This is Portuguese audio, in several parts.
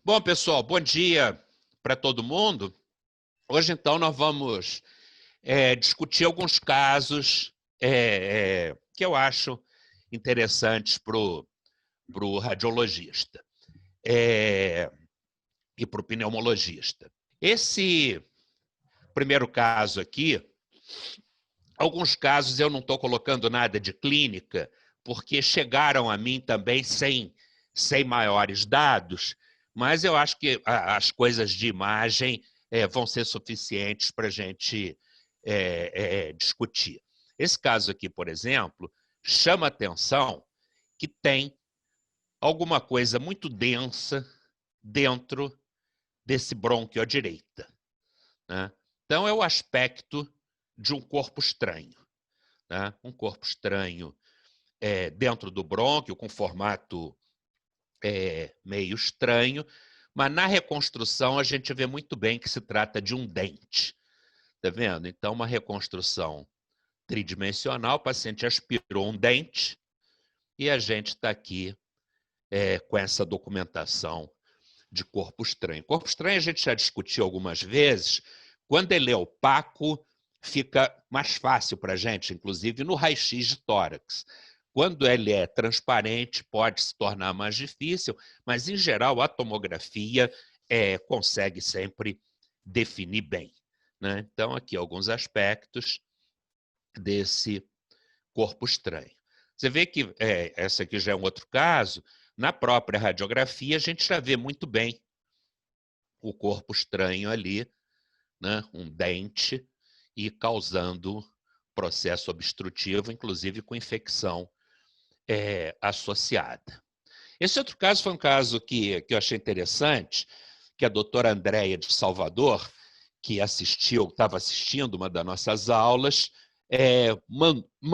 Bom, pessoal, bom dia para todo mundo. Hoje, então, nós vamos discutir alguns casos que eu acho interessantes para o radiologista e para o pneumologista. Esse primeiro caso aqui, alguns casos eu não estou colocando nada de clínica, porque chegaram a mim também sem maiores dados, mas eu acho que as coisas de imagem vão ser suficientes para a gente discutir. Esse caso aqui, por exemplo, chama atenção que tem alguma coisa muito densa dentro desse brônquio à direita, né? Então, é o aspecto de um corpo estranho, né? Um corpo estranho dentro do brônquio, com formato meio estranho, mas na reconstrução a gente vê muito bem que se trata de um dente. Tá vendo? Então, uma reconstrução tridimensional, o paciente aspirou um dente e a gente está aqui com essa documentação de corpo estranho. Corpo estranho a gente já discutiu algumas vezes. Quando ele é opaco, fica mais fácil para a gente, inclusive no raio-x de tórax. Quando ele é transparente, pode se tornar mais difícil, mas, em geral, a tomografia consegue sempre definir bem, né? Então, aqui alguns aspectos desse corpo estranho. Você vê que, esse aqui já é um outro caso, na própria radiografia a gente já vê muito bem o corpo estranho ali, né? Um dente, e causando processo obstrutivo, inclusive com infecção associada. Esse outro caso foi um caso que eu achei interessante, que a doutora Andréia de Salvador, que estava assistindo uma das nossas aulas,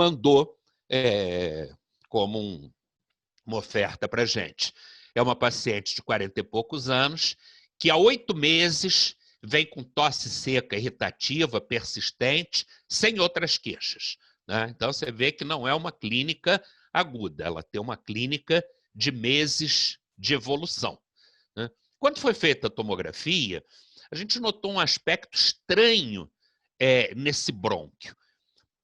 mandou como uma oferta para a gente. É uma paciente de 40 e poucos anos, que há 8 meses vem com tosse seca irritativa, persistente, sem outras queixas, né? Então, você vê que não é uma clínica aguda, ela tem uma clínica de meses de evolução, né? Quando foi feita a tomografia, a gente notou um aspecto estranho nesse brônquio.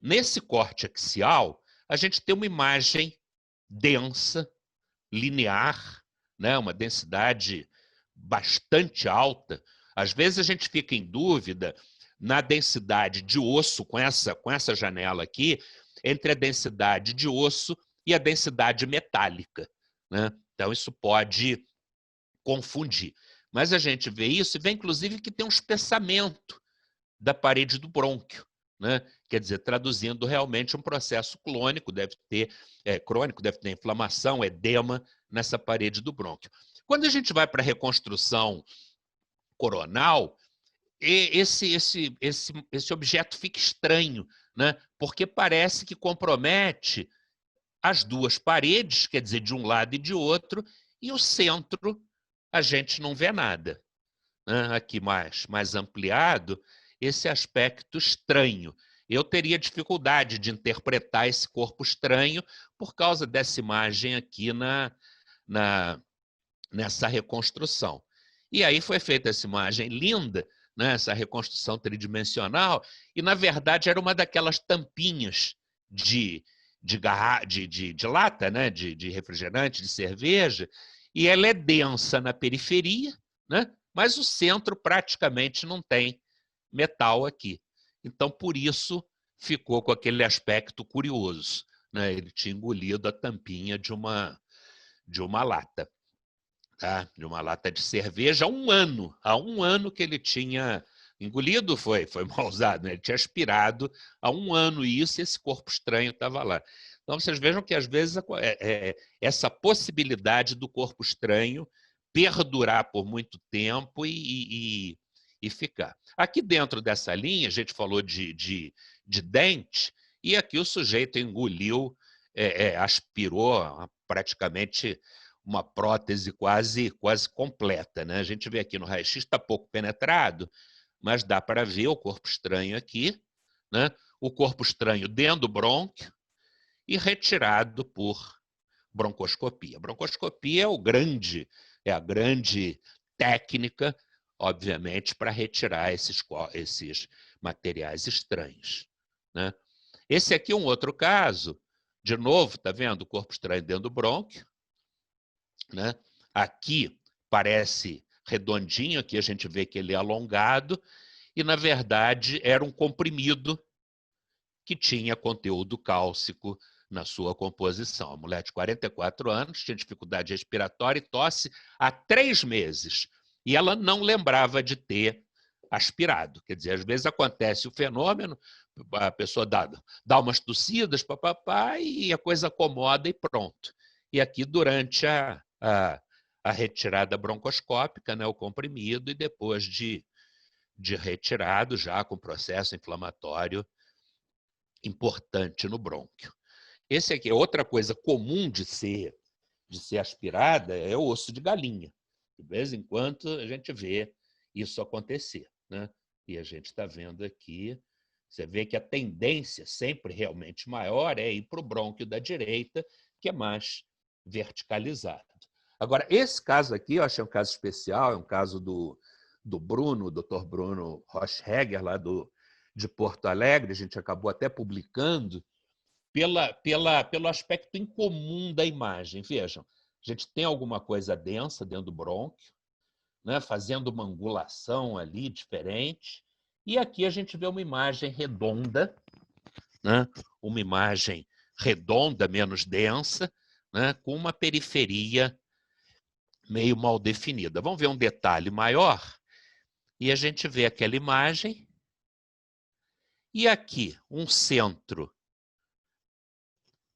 Nesse corte axial, a gente tem uma imagem densa, linear, né? Uma densidade bastante alta. Às vezes a gente fica em dúvida na densidade de osso, com essa janela aqui, entre a densidade de osso e a densidade metálica, né? Então, isso pode confundir. Mas a gente vê isso e vê, inclusive, que tem um espessamento da parede do brônquio, né? Quer dizer, traduzindo realmente um processo crônico, deve ter inflamação, edema nessa parede do brônquio. Quando a gente vai para a reconstrução coronal, esse objeto fica estranho, né? Porque parece que compromete as duas paredes, quer dizer, de um lado e de outro, e o centro a gente não vê nada, né? Aqui mais ampliado, esse aspecto estranho. Eu teria dificuldade de interpretar esse corpo estranho por causa dessa imagem aqui nessa reconstrução. E aí foi feita essa imagem linda, né, essa reconstrução tridimensional, e, na verdade, era uma daquelas tampinhas de lata, né, de refrigerante, de cerveja, e ela é densa na periferia, né, mas o centro praticamente não tem metal aqui. Então, por isso, ficou com aquele aspecto curioso, né? Ele tinha engolido a tampinha de uma lata. Tá? De uma lata de cerveja há um ano. Há um ano que ele tinha engolido, foi mal usado, né? Ele tinha aspirado há um ano isso, e esse corpo estranho estava lá. Então, vocês vejam que, às vezes, essa possibilidade do corpo estranho perdurar por muito tempo e ficar. Aqui dentro dessa linha, a gente falou de dente, e aqui o sujeito engoliu, aspirou praticamente uma prótese quase completa, né? A gente vê aqui no raio-x, está pouco penetrado, mas dá para ver o corpo estranho aqui, né? O corpo estranho dentro do brônquio e retirado por broncoscopia. A broncoscopia é a grande técnica, obviamente, para retirar esses materiais estranhos, né? Esse aqui é um outro caso, de novo, tá vendo? O corpo estranho dentro do brônquio, né? Aqui parece redondinho, aqui a gente vê que ele é alongado, e, na verdade, era um comprimido que tinha conteúdo cálcico na sua composição. A mulher de 44 anos tinha dificuldade respiratória e tosse há 3 meses. E ela não lembrava de ter aspirado. Quer dizer, às vezes acontece o fenômeno, a pessoa dá umas tossidas, papapá, e a coisa acomoda e pronto. E aqui, durante a retirada broncoscópica, né, o comprimido, e depois de retirado, já com processo inflamatório importante no brônquio. Esse aqui é outra coisa comum de ser aspirada, é o osso de galinha. De vez em quando a gente vê isso acontecer, né? E a gente está vendo aqui, você vê que a tendência sempre realmente maior é ir para o brônquio da direita, que é mais verticalizado. Agora, esse caso aqui, eu achei um caso especial, é um caso do Bruno, o Dr. Bruno Rochegger, lá de Porto Alegre, a gente acabou até publicando, pelo aspecto incomum da imagem. Vejam, a gente tem alguma coisa densa dentro do brônquio, né, fazendo uma angulação ali diferente, e aqui a gente vê uma imagem redonda, né, uma imagem redonda, menos densa, né, com uma periferia meio mal definida. Vamos ver um detalhe maior, e a gente vê aquela imagem, e aqui um centro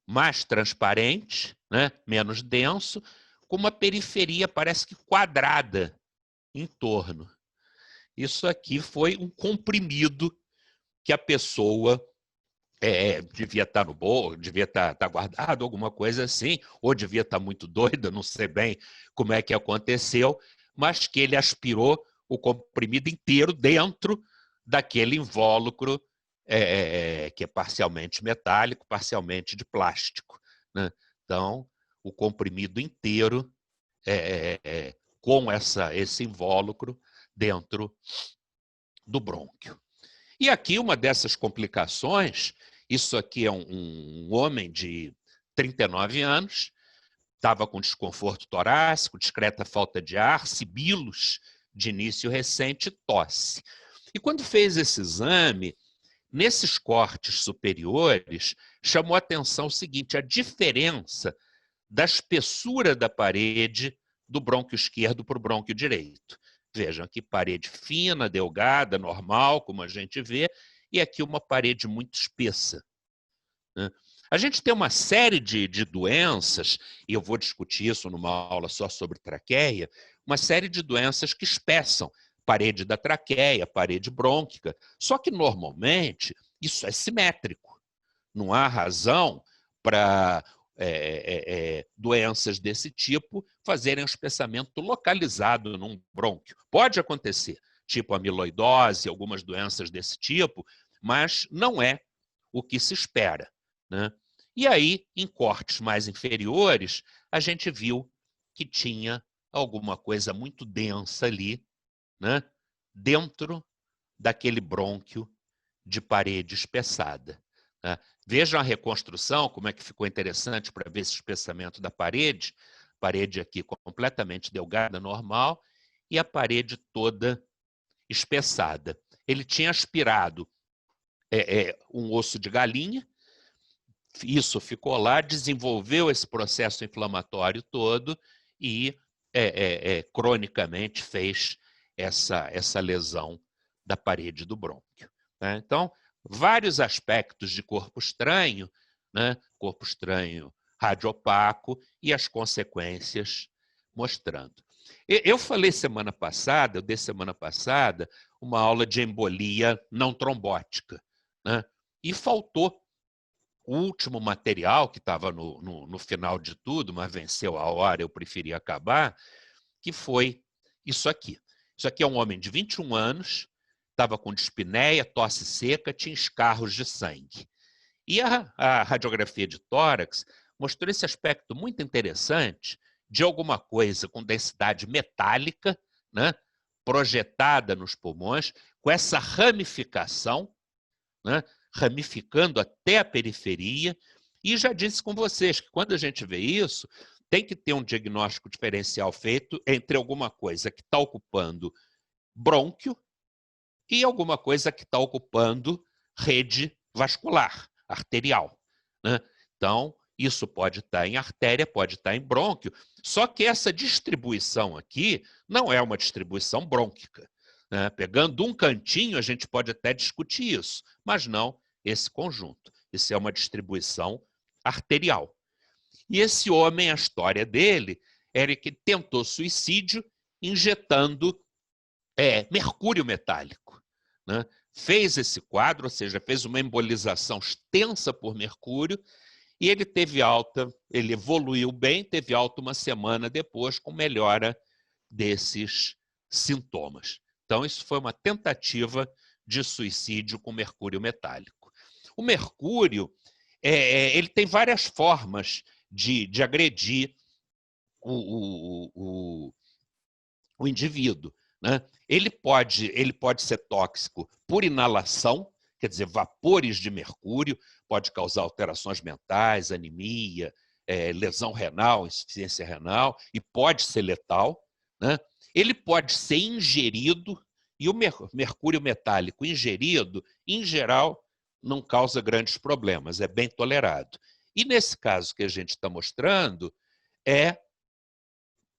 mais transparente, né, menos denso, com uma periferia, parece que quadrada, em torno. Isso aqui foi um comprimido que a pessoa devia estar no bolso, devia estar guardado, alguma coisa assim, ou devia estar muito doida, não sei bem como é que aconteceu, mas que ele aspirou o comprimido inteiro dentro daquele invólucro que é parcialmente metálico, parcialmente de plástico, né? Então, o comprimido inteiro com esse invólucro dentro do brônquio. E aqui uma dessas complicações, isso aqui é um homem de 39 anos, estava com desconforto torácico, discreta falta de ar, sibilos de início recente, tosse. E quando fez esse exame, nesses cortes superiores, chamou a atenção o seguinte, a diferença da espessura da parede do brônquio esquerdo para o brônquio direito. Vejam aqui, parede fina, delgada, normal, como a gente vê, e aqui uma parede muito espessa, né? A gente tem uma série de doenças, e eu vou discutir isso numa aula só sobre traqueia, uma série de doenças que espessam parede da traqueia, parede brônquica, só que normalmente isso é simétrico. Não há razão para doenças desse tipo fazerem um espessamento localizado num brônquio. Pode acontecer, tipo amiloidose, algumas doenças desse tipo, mas não é o que se espera, né? E aí, em cortes mais inferiores, a gente viu que tinha alguma coisa muito densa ali, né, dentro daquele brônquio de parede espessada, né? Vejam a reconstrução, como é que ficou interessante para ver esse espessamento da parede. Parede aqui completamente delgada, normal, e a parede toda espessada. Ele tinha aspirado um osso de galinha, isso ficou lá, desenvolveu esse processo inflamatório todo e cronicamente fez essa lesão da parede do brônquio, né? Então, vários aspectos de corpo estranho, né? Corpo estranho radiopaco e as consequências mostrando. Eu falei semana passada, eu dei semana passada, uma aula de embolia não trombótica, né? E faltou o último material, que estava no final de tudo, mas venceu a hora, eu preferi acabar, que foi isso aqui. Isso aqui é um homem de 21 anos, estava com dispneia, tosse seca, tinha escarros de sangue. E a radiografia de tórax mostrou esse aspecto muito interessante de alguma coisa com densidade metálica, né, projetada nos pulmões, com essa ramificação, né, ramificando até a periferia. E já disse com vocês que quando a gente vê isso, tem que ter um diagnóstico diferencial feito entre alguma coisa que está ocupando brônquio e alguma coisa que está ocupando rede vascular, arterial, né? Então, isso pode estar em artéria, pode estar em brônquio, só que essa distribuição aqui não é uma distribuição brônquica, né? Pegando um cantinho, a gente pode até discutir isso, mas não esse conjunto. Isso é uma distribuição arterial. E esse homem, a história dele era que tentou suicídio injetando mercúrio metálico, né? Fez esse quadro, ou seja, fez uma embolização extensa por mercúrio, e ele teve alta, ele evoluiu bem, teve alta uma semana depois com melhora desses sintomas. Então, isso foi uma tentativa de suicídio com mercúrio metálico. O mercúrio, ele tem várias formas de agredir o indivíduo, né? Ele pode ser tóxico por inalação, quer dizer, vapores de mercúrio, pode causar alterações mentais, anemia, lesão renal, insuficiência renal, e pode ser letal, né? Ele pode ser ingerido, e o mercúrio metálico ingerido, em geral, não causa grandes problemas, é bem tolerado. E nesse caso que a gente está mostrando,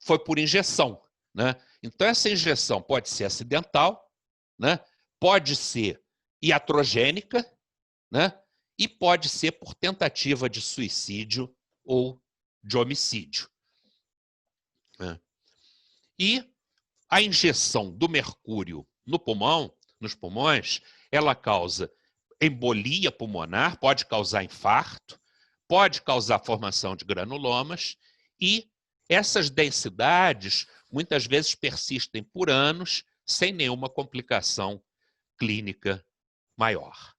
foi por injeção, né? Então, essa injeção pode ser acidental, né? Pode ser iatrogênica, né? E pode ser por tentativa de suicídio ou de homicídio, né? E a injeção do mercúrio no pulmão, nos pulmões, ela causa embolia pulmonar, pode causar infarto, pode causar formação de granulomas, e essas densidades muitas vezes persistem por anos sem nenhuma complicação clínica maior.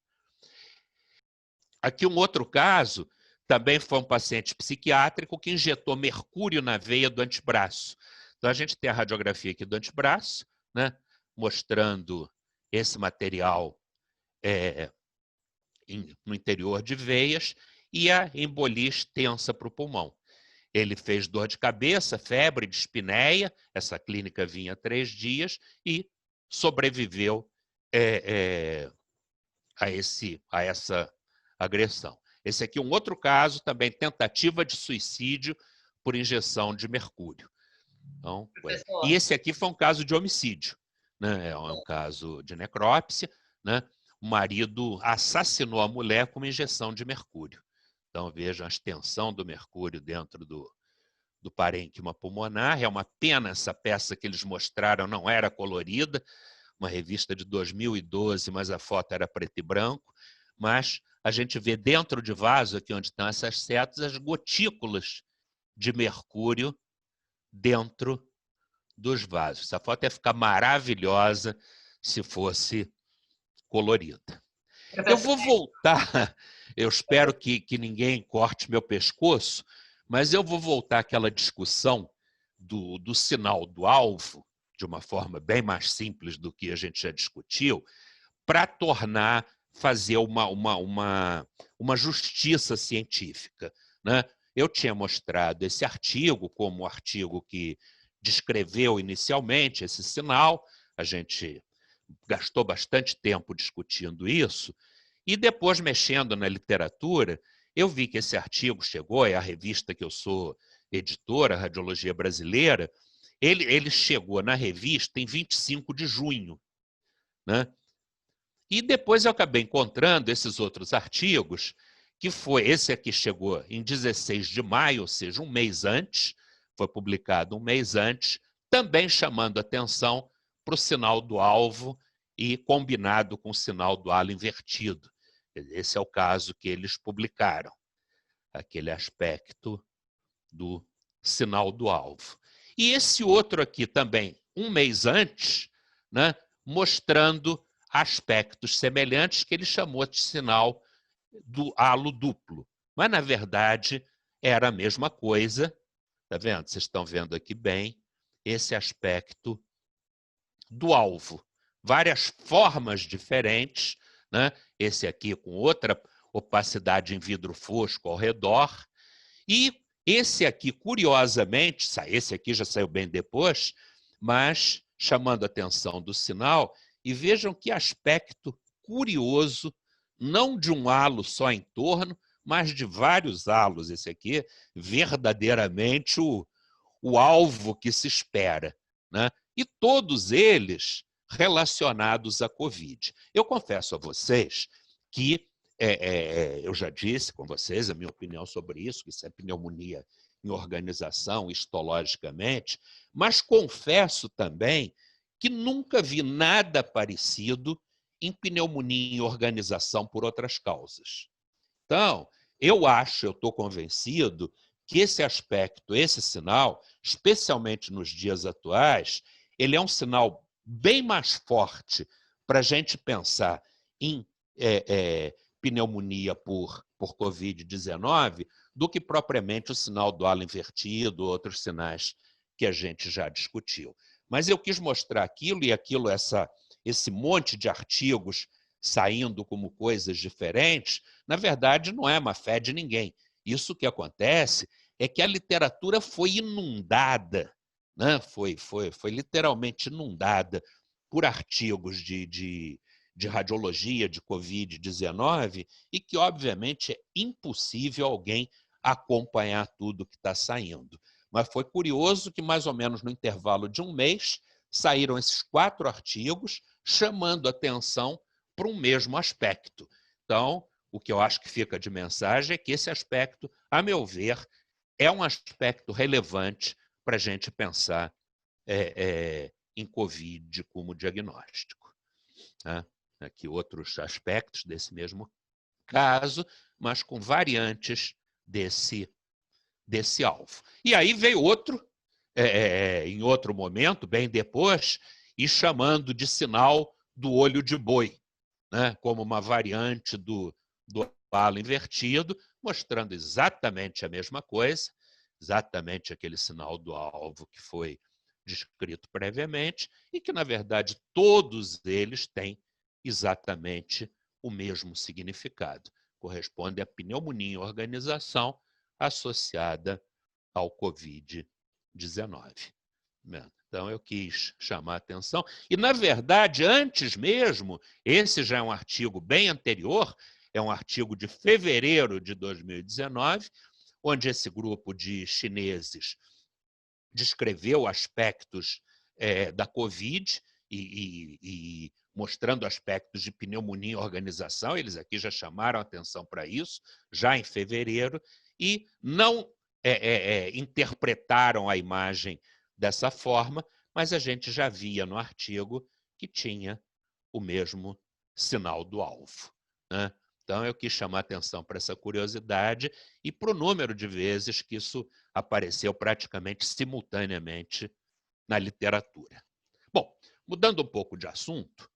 Aqui um outro caso, também foi um paciente psiquiátrico que injetou mercúrio na veia do antebraço. Então a gente tem a radiografia aqui do antebraço, né, mostrando esse material no interior de veias e a embolia extensa para o pulmão. Ele fez dor de cabeça, febre, dispneia, essa clínica vinha 3 dias e sobreviveu a essa agressão. Esse aqui é um outro caso, também tentativa de suicídio por injeção de mercúrio. Então, e esse aqui foi um caso de homicídio, né? É um caso de necrópsia, né? O marido assassinou a mulher com uma injeção de mercúrio. Então, vejam a extensão do mercúrio dentro do parênquima pulmonar. É uma pena essa peça que eles mostraram não era colorida, uma revista de 2012, mas a foto era preto e branco. Mas a gente vê dentro de vaso, aqui onde estão essas setas, as gotículas de mercúrio dentro dos vasos. Essa foto ia ficar maravilhosa se fosse colorida. Eu vou voltar, eu espero que ninguém corte meu pescoço, mas eu vou voltar àquela discussão do sinal do alvo, de uma forma bem mais simples do que a gente já discutiu, para fazer uma justiça científica, né? Eu tinha mostrado esse artigo como o artigo que descreveu inicialmente esse sinal, a gente gastou bastante tempo discutindo isso, e depois, mexendo na literatura, eu vi que esse artigo chegou, é a revista que eu sou editora, Radiologia Brasileira, ele chegou na revista em 25 de junho, né? E depois eu acabei encontrando esses outros artigos, que foi, esse aqui chegou em 16 de maio, ou seja, um mês antes, foi publicado um mês antes, também chamando atenção para o sinal do alvo e combinado com o sinal do halo invertido. Esse é o caso que eles publicaram, aquele aspecto do sinal do alvo. E esse outro aqui também, um mês antes, né, mostrando aspectos semelhantes que ele chamou de sinal do halo duplo. Mas, na verdade, era a mesma coisa. Tá vendo? Vocês estão vendo aqui bem esse aspecto do alvo. Várias formas diferentes, né? Esse aqui com outra opacidade em vidro fosco ao redor. E esse aqui, curiosamente, esse aqui já saiu bem depois, mas chamando a atenção do sinal, e vejam que aspecto curioso, não de um halo só em torno, mas de vários halos. Esse aqui, verdadeiramente o alvo que se espera, né? E todos eles relacionados à Covid. Eu confesso a vocês que eu já disse com vocês a minha opinião sobre isso, que isso é pneumonia em organização, histologicamente, mas confesso também que nunca vi nada parecido em pneumonia em organização por outras causas. Então, eu estou convencido que esse aspecto, esse sinal, especialmente nos dias atuais, ele é um sinal bem mais forte para a gente pensar em pneumonia por Covid-19 do que propriamente o sinal do halo invertido, outros sinais que a gente já discutiu. Mas eu quis mostrar aquilo, e aquilo, esse monte de artigos saindo como coisas diferentes, na verdade, não é má fé de ninguém. Isso que acontece é que a literatura foi inundada, né? Foi literalmente inundada por artigos de radiologia de Covid-19 e que, obviamente, é impossível alguém acompanhar tudo que está saindo. Mas foi curioso que, mais ou menos no intervalo de um mês, saíram esses 4 artigos chamando atenção para um mesmo aspecto. Então, o que eu acho que fica de mensagem é que esse aspecto, a meu ver, é um aspecto relevante para a gente pensar em Covid como diagnóstico. Tá? Aqui outros aspectos desse mesmo caso, mas com variantes desse alvo. E aí veio outro, em outro momento, bem depois, e chamando de sinal do olho de boi, né? Como uma variante do halo invertido, mostrando exatamente a mesma coisa, exatamente aquele sinal do alvo que foi descrito previamente, e que, na verdade, todos eles têm exatamente o mesmo significado. Corresponde à pneumonia em organização associada ao Covid-19. Então, eu quis chamar a atenção. E, na verdade, antes mesmo, esse já é um artigo bem anterior, é um artigo de fevereiro de 2019, onde esse grupo de chineses descreveu aspectos da Covid e mostrando aspectos de pneumonia em organização. Eles aqui já chamaram atenção para isso, já em fevereiro, e não interpretaram a imagem dessa forma, mas a gente já via no artigo que tinha o mesmo sinal do alvo, né? Então, eu quis chamar atenção para essa curiosidade e para o número de vezes que isso apareceu praticamente simultaneamente na literatura. Bom, mudando um pouco de assunto,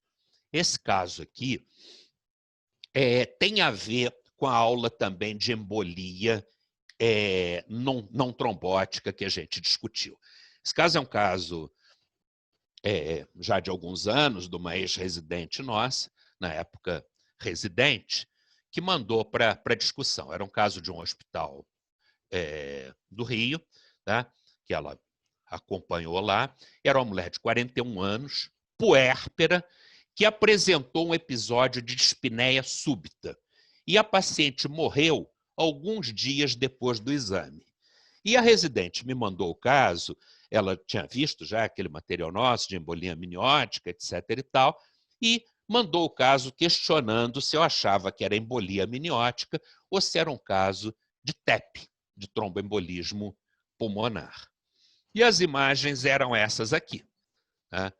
esse caso aqui tem a ver com a aula também de embolia não trombótica que a gente discutiu. Esse caso é um caso já de alguns anos, de uma ex-residente nossa, na época residente, que mandou para discussão. Era um caso de um hospital do Rio, tá? Que ela acompanhou lá. Era uma mulher de 41 anos, puérpera, que apresentou um episódio de dispneia súbita. E a paciente morreu alguns dias depois do exame. E a residente me mandou o caso, ela tinha visto já aquele material nosso de embolia amniótica, etc. e tal, e mandou o caso questionando se eu achava que era embolia amniótica ou se era um caso de TEP, de tromboembolismo pulmonar. E as imagens eram essas aqui. Tá?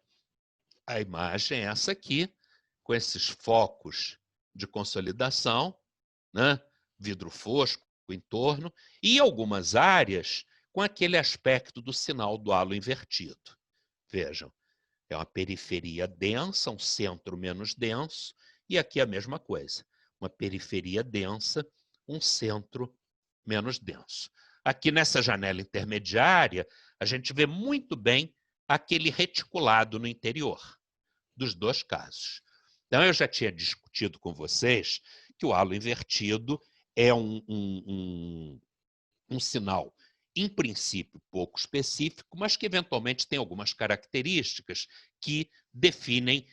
A imagem é essa aqui, com esses focos de consolidação, né? Vidro fosco em torno, e algumas áreas com aquele aspecto do sinal do halo invertido. Vejam, é uma periferia densa, um centro menos denso, e aqui a mesma coisa, uma periferia densa, um centro menos denso. Aqui nessa janela intermediária, a gente vê muito bem aquele reticulado no interior dos dois casos. Então, eu já tinha discutido com vocês que o halo invertido é um sinal, em princípio, pouco específico, mas que eventualmente tem algumas características que definem,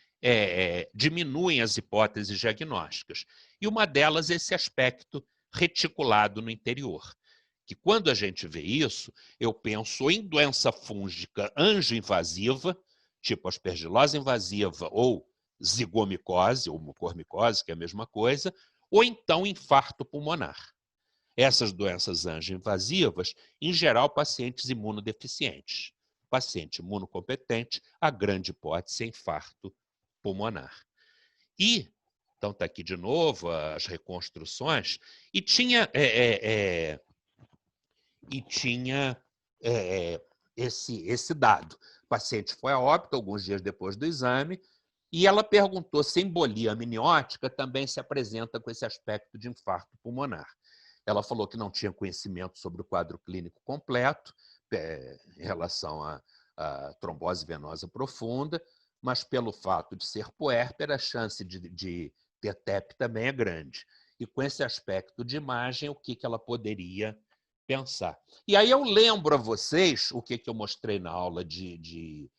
diminuem as hipóteses diagnósticas. E uma delas é esse aspecto reticulado no interior, que quando a gente vê isso, eu penso em doença fúngica angioinvasiva, tipo aspergilose invasiva ou zigomicose, ou mucormicose, que é a mesma coisa, ou então infarto pulmonar. Essas doenças angioinvasivas, em geral, pacientes imunodeficientes. Paciente imunocompetente, a grande hipótese é infarto pulmonar. E, então está aqui de novo as reconstruções, e tinha, esse dado. O paciente foi a óbito alguns dias depois do exame, e ela perguntou se embolia amniótica também se apresenta com esse aspecto de infarto pulmonar. Ela falou que não tinha conhecimento sobre o quadro clínico completo em relação à trombose venosa profunda, mas pelo fato de ser puérpera, a chance de ter TEP também é grande. E com esse aspecto de imagem, o que ela poderia pensar? E aí eu lembro a vocês o que eu mostrei na aula de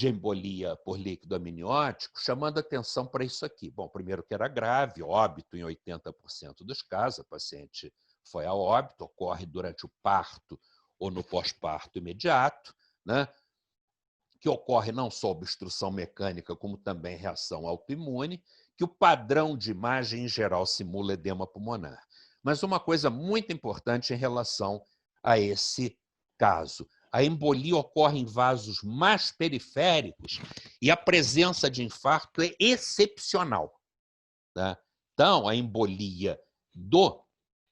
embolia por líquido amniótico, chamando atenção para isso aqui. Bom, primeiro que era grave, óbito em 80% dos casos, a paciente foi a óbito, ocorre durante o parto ou no pós-parto imediato, né? Que ocorre não só obstrução mecânica, como também reação autoimune, que o padrão de imagem, em geral, simula edema pulmonar. Mas uma coisa muito importante em relação a esse caso, a embolia ocorre em vasos mais periféricos e a presença de infarto é excepcional. Tá? Então, a embolia do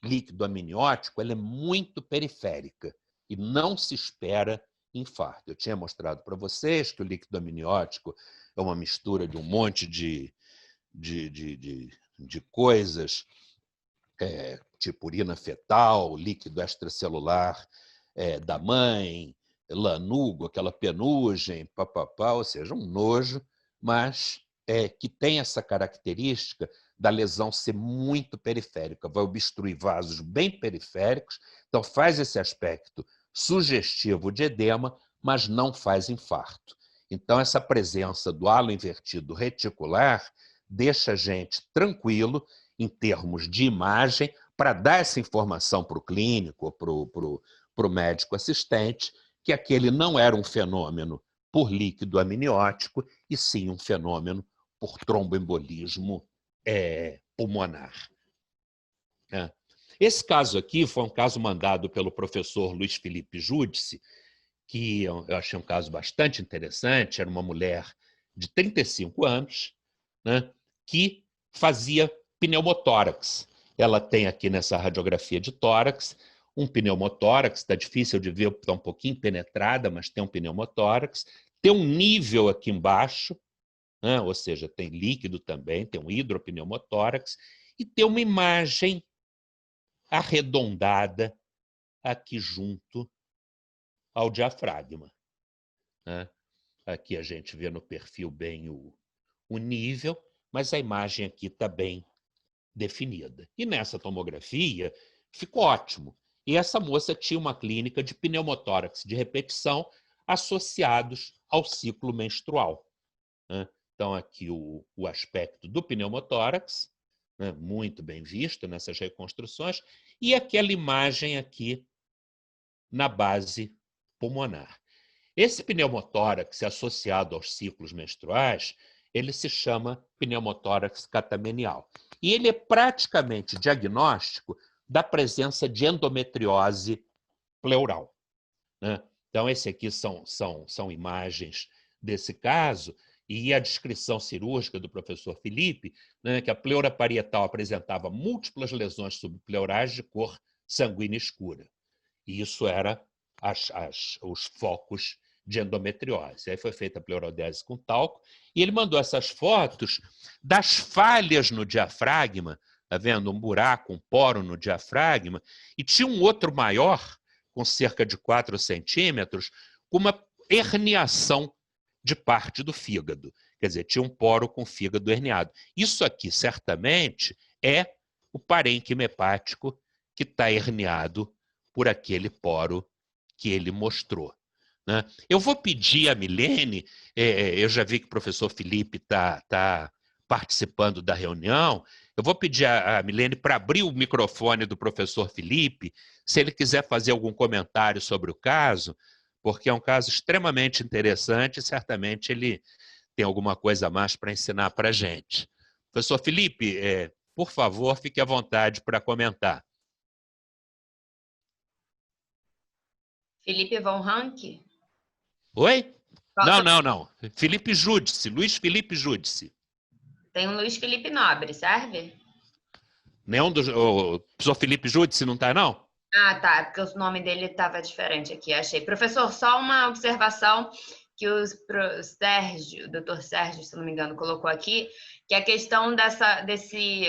líquido amniótico ela é muito periférica e não se espera infarto. Eu tinha mostrado para vocês que o líquido amniótico é uma mistura de um monte de coisas, tipo urina fetal, líquido extracelular da mãe, lanugo, aquela penugem, papapá, ou seja, um nojo, mas que tem essa característica da lesão ser muito periférica, vai obstruir vasos bem periféricos, então faz esse aspecto sugestivo de edema, mas não faz infarto. Então, essa presença do halo invertido reticular deixa a gente tranquilo em termos de imagem para dar essa informação para o clínico, para o médico assistente, que aquele não era um fenômeno por líquido amniótico, e sim um fenômeno por tromboembolismo pulmonar. Esse caso aqui foi um caso mandado pelo professor Luiz Felipe Júdice, que eu achei um caso bastante interessante. Era uma mulher de 35 anos, né, que fazia pneumotórax. Ela tem aqui nessa radiografia de tórax um pneumotórax, está difícil de ver, está um pouquinho penetrada, mas tem um pneumotórax. Tem um nível aqui embaixo, né, ou seja, tem líquido também, tem um hidropneumotórax, e tem uma imagem arredondada aqui junto ao diafragma. Né? Aqui a gente vê no perfil bem o nível, mas a imagem aqui está bem definida. E nessa tomografia ficou ótimo. E essa moça tinha uma clínica de pneumotórax de repetição associados ao ciclo menstrual. Né? Então, aqui o aspecto do pneumotórax, né, muito bem visto nessas reconstruções, e aquela imagem aqui na base pulmonar. Esse pneumotórax associado aos ciclos menstruais, ele se chama pneumotórax catamenial. E ele é praticamente diagnóstico da presença de endometriose pleural. Né? Então, esse aqui são imagens desse caso, e a descrição cirúrgica do professor Felipe, né, que a pleura parietal apresentava múltiplas lesões subpleurais de cor sanguínea escura. E isso era os focos de endometriose. Aí foi feita a pleurodese com talco, e ele mandou essas fotos das falhas no diafragma, tá vendo? Um buraco, um poro no diafragma, e tinha um outro maior, com cerca de 4 centímetros, com uma herniação de parte do fígado. Quer dizer, tinha um poro com fígado herniado. Isso aqui, certamente, é o parênquima hepático que está herniado por aquele poro que ele mostrou, né? Eu vou pedir a Milene, eu já vi que o professor Felipe está participando da reunião, eu vou pedir a Milene para abrir o microfone do professor Felipe, se ele quiser fazer algum comentário sobre o caso, porque é um caso extremamente interessante e certamente ele tem alguma coisa a mais para ensinar para a gente. Professor Felipe, por favor, fique à vontade para comentar. Felipe Von Ranke? Oi? Não. Felipe Júdice, Luiz Felipe Júdice. Tem um Luiz Felipe Nobre, serve? Nenhum dos... O professor Felipe Júdice não está, não? Ah, tá, porque o nome dele estava diferente aqui, achei. Professor, só uma observação que o doutor Sérgio, se não me engano, colocou aqui, que a questão desse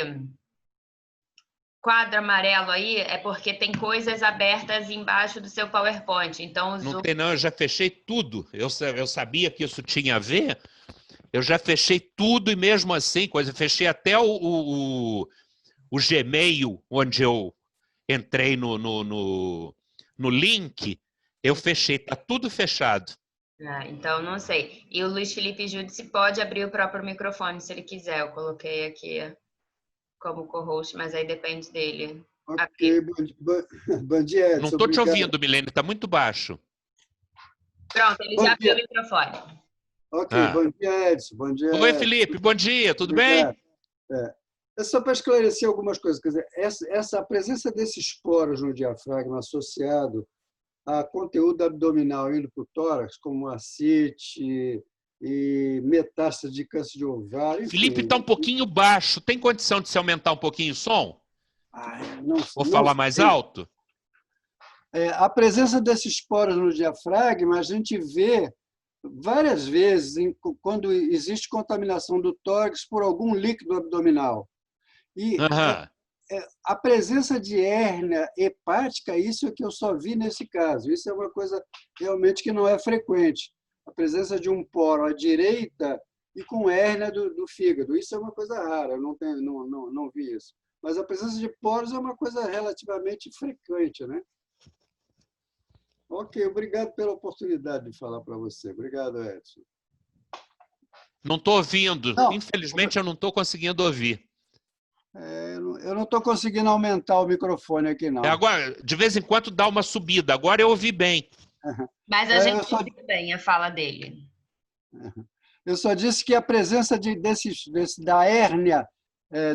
quadro amarelo aí é porque tem coisas abertas embaixo do seu PowerPoint. Então, Não tem, não, eu já fechei tudo. Eu sabia que isso tinha a ver, eu já fechei tudo e mesmo assim, fechei até o Gmail, onde eu entrei no link, eu fechei, tá tudo fechado. Ah, então, não sei. E o Luiz Felipe Júdice pode abrir o próprio microfone, se ele quiser. Eu coloquei aqui como co-host, mas aí depende dele. Ok, bom dia, Edson. Não estou te obrigado. ouvindo, Milene, está muito baixo. Pronto, ele já abriu o microfone. Ok, bom dia, Edson. Bom dia. Oi, Felipe, bom dia, tudo obrigado. bem? É só para esclarecer algumas coisas. Quer dizer, a presença desses poros no diafragma associado a conteúdo abdominal indo para o tórax, como ascite e metástase de câncer de ovário. Enfim. Felipe, está um pouquinho baixo. Tem condição de se aumentar um pouquinho o som? Vou falar mais alto? A presença desses poros no diafragma, a gente vê várias vezes quando existe contaminação do tórax por algum líquido abdominal. E a presença de hérnia hepática, isso é que eu só vi nesse caso. Isso é uma coisa realmente que não é frequente. A presença de um poro à direita e com hérnia do fígado. Isso é uma coisa rara, eu não vi isso. Mas a presença de poros é uma coisa relativamente frequente, né? Ok, obrigado pela oportunidade de falar para você. Obrigado, Edson. Não estou ouvindo. Não. Infelizmente, eu não estou conseguindo ouvir. Eu não estou conseguindo aumentar o microfone aqui, não. Agora, de vez em quando dá uma subida. Agora eu ouvi bem. Mas a gente ouviu bem a fala dele. Eu só disse que a presença da hérnia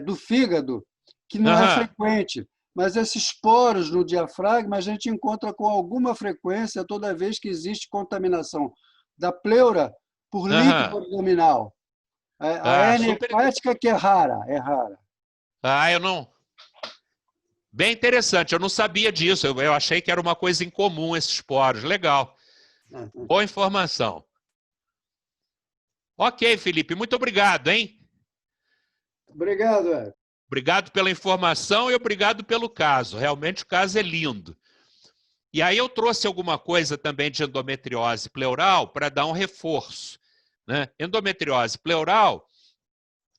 do fígado, que não é frequente, mas esses poros no diafragma a gente encontra com alguma frequência toda vez que existe contaminação da pleura por líquido abdominal. A hérnia hepática que é rara. Eu não... Bem interessante, eu não sabia disso. Eu achei que era uma coisa incomum esses poros. Legal. Boa informação. Ok, Felipe, muito obrigado, hein? Obrigado, Ed. Obrigado pela informação e obrigado pelo caso. Realmente o caso é lindo. E aí eu trouxe alguma coisa também de endometriose pleural para dar um reforço, né? Endometriose pleural,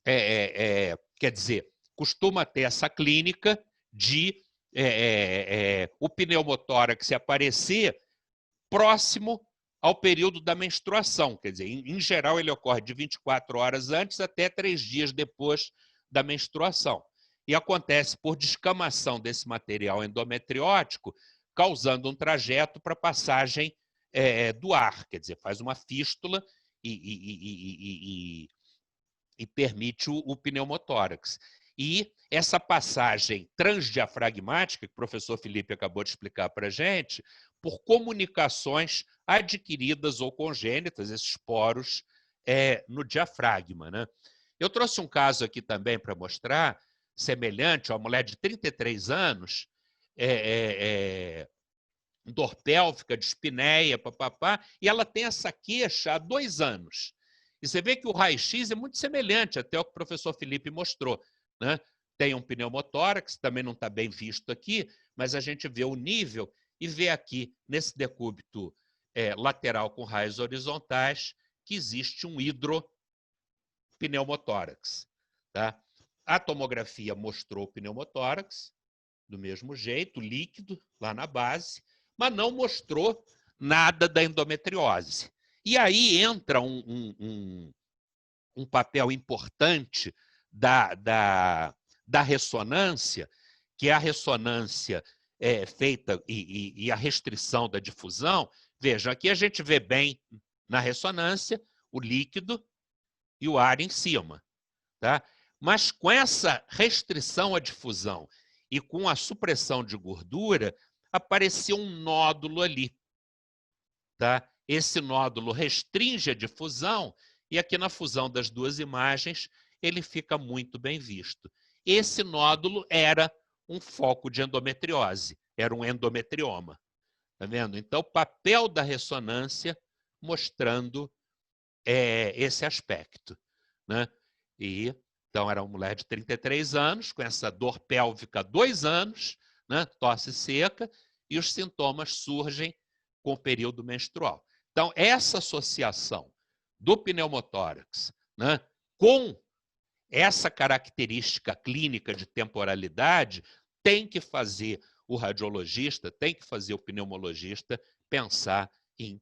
quer dizer, costuma ter essa clínica de o pneumotórax aparecer próximo ao período da menstruação. Quer dizer, em geral, ele ocorre de 24 horas antes até 3 dias depois da menstruação. E acontece por descamação desse material endometriótico, causando um trajeto para passagem do ar. Quer dizer, faz uma fístula e permite o pneumotórax. E essa passagem transdiafragmática, que o professor Felipe acabou de explicar para a gente, por comunicações adquiridas ou congênitas, esses poros no diafragma, né? Eu trouxe um caso aqui também para mostrar, semelhante, uma mulher de 33 anos, dor pélvica, dispneia, papapá, e ela tem essa queixa há 2 anos. E você vê que o raio-x é muito semelhante até ao que o professor Felipe mostrou, né? Tem um pneumotórax, também não está bem visto aqui, mas a gente vê o nível e vê aqui, nesse decúbito lateral com raios horizontais, que existe um hidropneumotórax. Tá? A tomografia mostrou o pneumotórax, do mesmo jeito, líquido, lá na base, mas não mostrou nada da endometriose. E aí entra um papel importante da ressonância, que é a ressonância feita e a restrição da difusão. Vejam, aqui a gente vê bem na ressonância o líquido e o ar em cima. Tá? Mas com essa restrição à difusão e com a supressão de gordura, apareceu um nódulo ali. Tá? Esse nódulo restringe a difusão e aqui na fusão das duas imagens ele fica muito bem visto. Esse nódulo era um foco de endometriose, era um endometrioma. Tá vendo? Então, o papel da ressonância mostrando esse aspecto. Né? Então, era uma mulher de 33 anos, com essa dor pélvica há 2 anos, né? Tosse seca, e os sintomas surgem com o período menstrual. Então, essa associação do pneumotórax, né, com essa característica clínica de temporalidade tem que fazer o radiologista, tem que fazer o pneumologista pensar em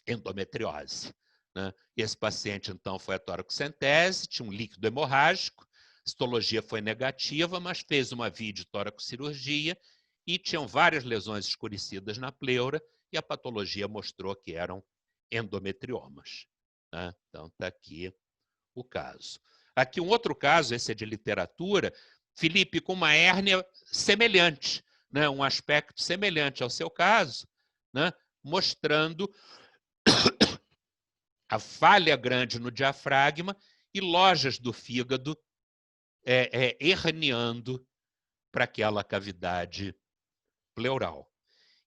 endometriose. Né? Esse paciente, então, foi a toracocentese, tinha um líquido hemorrágico, a histologia foi negativa, mas fez uma videotoracocirurgia e tinham várias lesões escurecidas na pleura e a patologia mostrou que eram endometriomas. Né? Então, está aqui o caso. Aqui um outro caso, esse é de literatura, Felipe com uma hérnia semelhante, né? Um aspecto semelhante ao seu caso, né? Mostrando a falha grande no diafragma e lojas do fígado herniando para aquela cavidade pleural.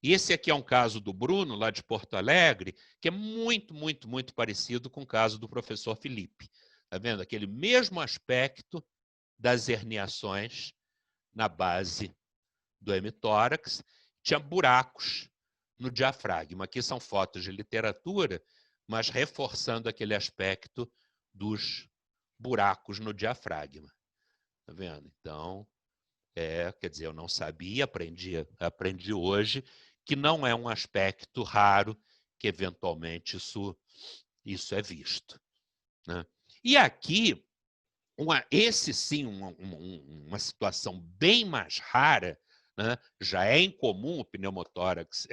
E esse aqui é um caso do Bruno, lá de Porto Alegre, que é muito, muito, muito parecido com o caso do professor Felipe. Está vendo? Aquele mesmo aspecto das herniações na base do hemitórax. Tinha buracos no diafragma. Aqui são fotos de literatura, mas reforçando aquele aspecto dos buracos no diafragma. Está vendo? Então, quer dizer, eu não sabia, aprendi hoje, que não é um aspecto raro, que eventualmente isso é visto. Né? E aqui, esse sim, uma situação bem mais rara, né? Já é incomum o pneumotórax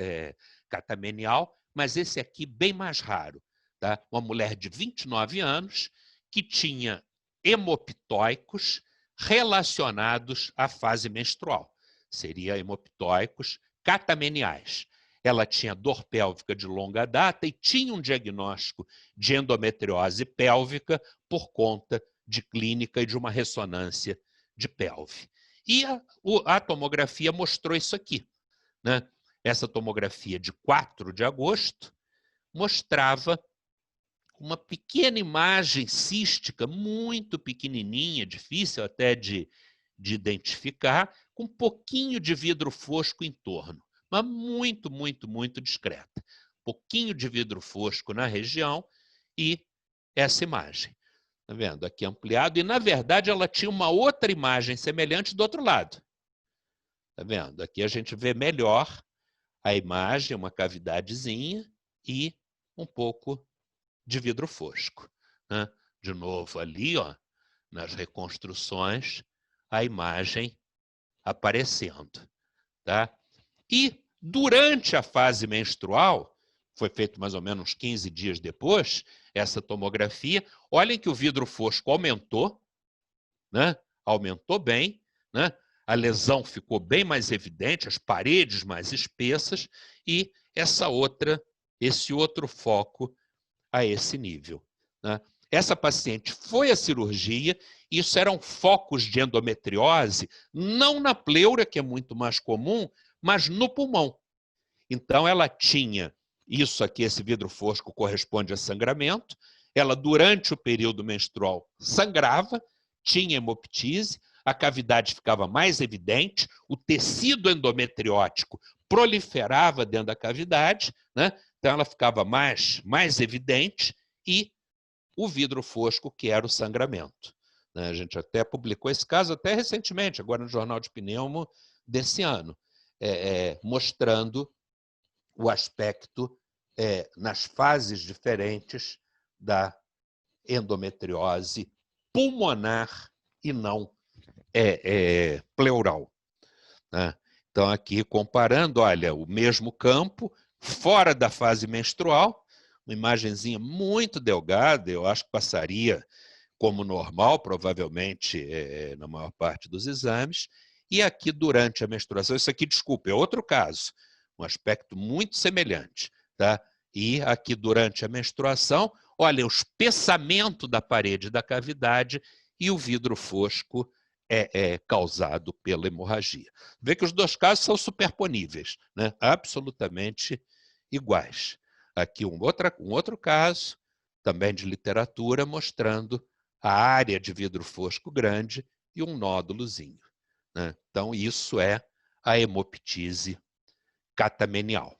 catamenial, mas esse aqui bem mais raro. Tá? Uma mulher de 29 anos que tinha hemoptóicos relacionados à fase menstrual. Seria hemoptóicos catameniais. Ela tinha dor pélvica de longa data e tinha um diagnóstico de endometriose pélvica por conta de clínica e de uma ressonância de pelve. E a tomografia mostrou isso aqui. Né? Essa tomografia de 4 de agosto mostrava uma pequena imagem cística, muito pequenininha, difícil até de identificar, com um pouquinho de vidro fosco em torno, mas muito, muito, muito discreta. Pouquinho de vidro fosco na região e essa imagem. Está vendo? Aqui ampliado. E, na verdade, ela tinha uma outra imagem semelhante do outro lado. Está vendo? Aqui a gente vê melhor a imagem, uma cavidadezinha e um pouco de vidro fosco. Né? De novo, ali, ó, nas reconstruções, a imagem aparecendo. Tá? E, durante a fase menstrual, foi feito mais ou menos uns 15 dias depois, essa tomografia, olhem que o vidro fosco aumentou, né? Aumentou bem, né? A lesão ficou bem mais evidente, as paredes mais espessas e esse outro foco a esse nível. Né? Essa paciente foi à cirurgia, isso eram focos de endometriose, não na pleura, que é muito mais comum, mas no pulmão. Então, ela tinha isso aqui, esse vidro fosco corresponde a sangramento, ela, durante o período menstrual, sangrava, tinha hemoptise, a cavidade ficava mais evidente, o tecido endometriótico proliferava dentro da cavidade, né? Então, ela ficava mais evidente, e o vidro fosco, que era o sangramento. A gente até publicou esse caso até recentemente, agora no Jornal de Pneumo desse ano, mostrando o aspecto nas fases diferentes da endometriose pulmonar e não pleural. Né? Então, aqui comparando, olha, o mesmo campo, fora da fase menstrual, uma imagenzinha muito delgada, eu acho que passaria como normal, provavelmente na maior parte dos exames, e aqui durante a menstruação, isso aqui, desculpa, é outro caso, um aspecto muito semelhante, tá? E aqui durante a menstruação, olha, o espessamento da parede da cavidade e o vidro fosco causado pela hemorragia. Vê que os dois casos são superponíveis, né? Absolutamente iguais. Aqui um outro caso, também de literatura, mostrando a área de vidro fosco grande e um nódulozinho. Né? Então, isso é a hemoptise catamenial.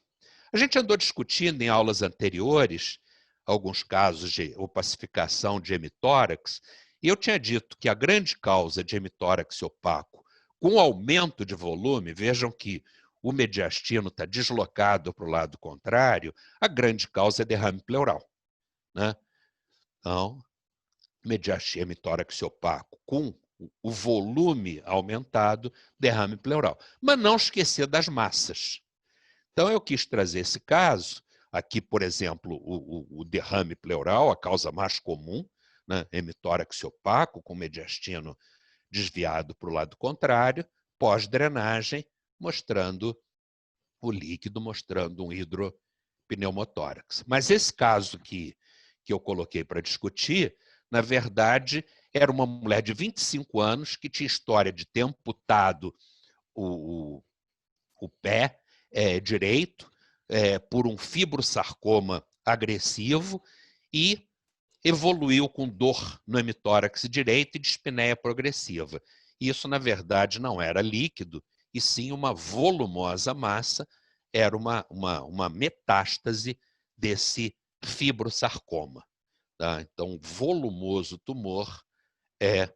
A gente andou discutindo em aulas anteriores alguns casos de opacificação de hemitórax, e eu tinha dito que a grande causa de hemitórax opaco, com aumento de volume, vejam que o mediastino está deslocado para o lado contrário, a grande causa é derrame pleural. Né? Então, mediastino hemitórax opaco com o volume aumentado, derrame pleural. Mas não esquecer das massas. Então, eu quis trazer esse caso, aqui, por exemplo, o derrame pleural, a causa mais comum, né? Hemitórax opaco, com mediastino desviado para o lado contrário, pós-drenagem, mostrando o líquido, mostrando um hidropneumotórax. Mas esse caso que eu coloquei para discutir, na verdade, era uma mulher de 25 anos que tinha história de ter amputado o pé direito por um fibrosarcoma agressivo e evoluiu com dor no hemitórax direito e dispneia progressiva. Isso, na verdade, não era líquido, e sim uma volumosa massa, era uma metástase desse fibrosarcoma. Tá? Então, volumoso tumor é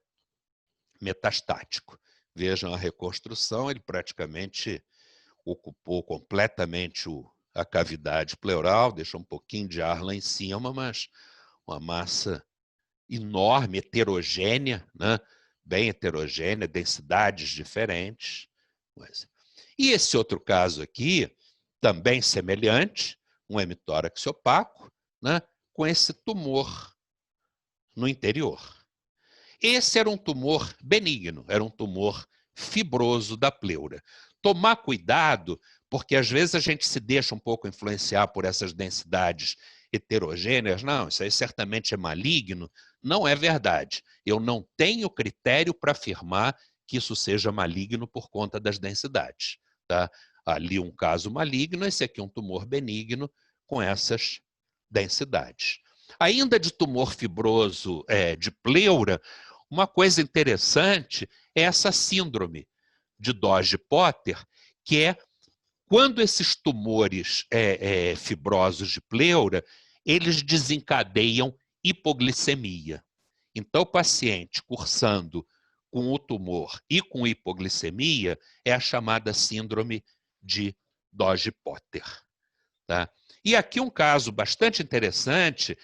metastático. Vejam a reconstrução, ele praticamente ocupou completamente a cavidade pleural, deixou um pouquinho de ar lá em cima, mas uma massa enorme, heterogênea, né? Bem heterogênea, densidades diferentes. E esse outro caso aqui, também semelhante, um hemitórax opaco, né? Com esse tumor no interior. Esse era um tumor benigno, era um tumor fibroso da pleura. Tomar cuidado, porque às vezes a gente se deixa um pouco influenciar por essas densidades heterogêneas. Não, isso aí certamente é maligno. Não é verdade. Eu não tenho critério para afirmar que isso seja maligno por conta das densidades. Tá? Ali um caso maligno, esse aqui um tumor benigno com essas densidades. Ainda de tumor fibroso de pleura, uma coisa interessante é essa síndrome de Dodge-Potter, que é quando esses tumores fibrosos de pleura, eles desencadeiam hipoglicemia. Então, o paciente cursando com o tumor e com hipoglicemia é a chamada síndrome de Dodge-Potter. Tá? E aqui um caso bastante interessante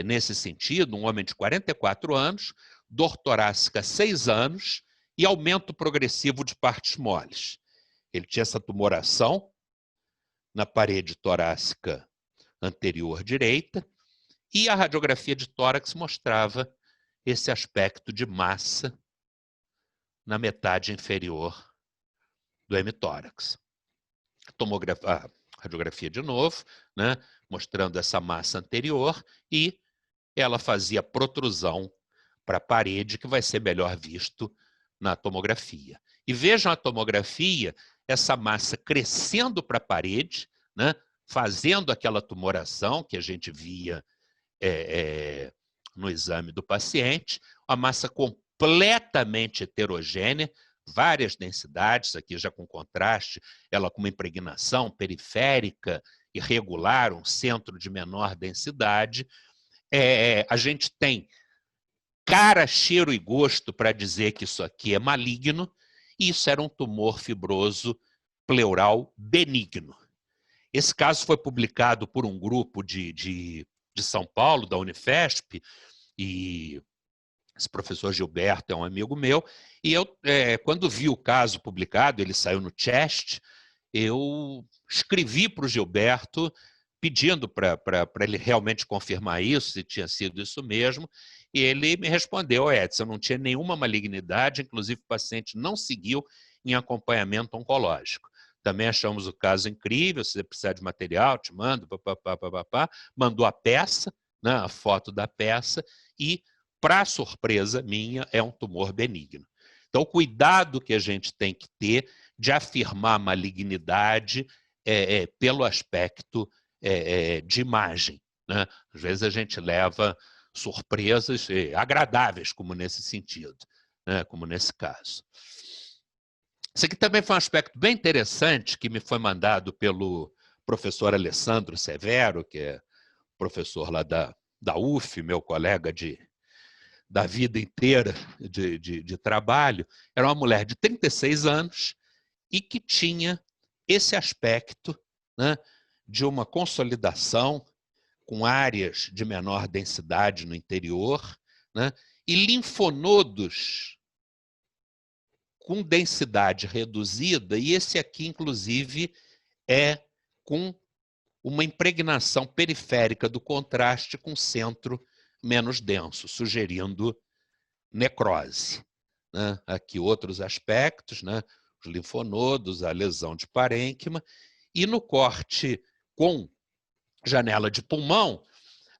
nesse sentido, um homem de 44 anos, dor torácica 6 anos e aumento progressivo de partes moles. Ele tinha essa tumoração na parede torácica anterior direita e a radiografia de tórax mostrava esse aspecto de massa na metade inferior do hemitórax. A radiografia de novo, né, mostrando essa massa anterior, e ela fazia protrusão para a parede, que vai ser melhor visto na tomografia. E vejam a tomografia, essa massa crescendo para a parede, né, fazendo aquela tumoração que a gente via no exame do paciente, a massa completamente heterogênea, várias densidades, aqui já com contraste, ela com uma impregnação periférica irregular, um centro de menor densidade, a gente tem cara, cheiro e gosto para dizer que isso aqui é maligno, e isso era um tumor fibroso pleural benigno. Esse caso foi publicado por um grupo de São Paulo, da Unifesp, e esse professor Gilberto é um amigo meu, e eu, quando vi o caso publicado, ele saiu no Chest, eu escrevi para o Gilberto pedindo para ele realmente confirmar isso, se tinha sido isso mesmo, e ele me respondeu: Edson, não tinha nenhuma malignidade, inclusive o paciente não seguiu em acompanhamento oncológico. Também achamos o caso incrível, se você precisar de material, te mando, mandou a peça, né, a foto da peça, e, para surpresa minha, é um tumor benigno. Então, o cuidado que a gente tem que ter de afirmar malignidade pelo aspecto de imagem, né? Às vezes a gente leva surpresas agradáveis, como nesse sentido, né? Como nesse caso. Isso aqui também foi um aspecto bem interessante que me foi mandado pelo professor Alessandro Severo, que é professor lá da UF, meu colega da vida inteira de trabalho. Era uma mulher de 36 anos e que tinha esse aspecto, né, de uma consolidação com áreas de menor densidade no interior, né, e linfonodos com densidade reduzida, e esse aqui, inclusive, é com uma impregnação periférica do contraste com centro menos denso, sugerindo necrose, né? Aqui outros aspectos, né? Os linfonodos, a lesão de parênquima, e no corte com janela de pulmão,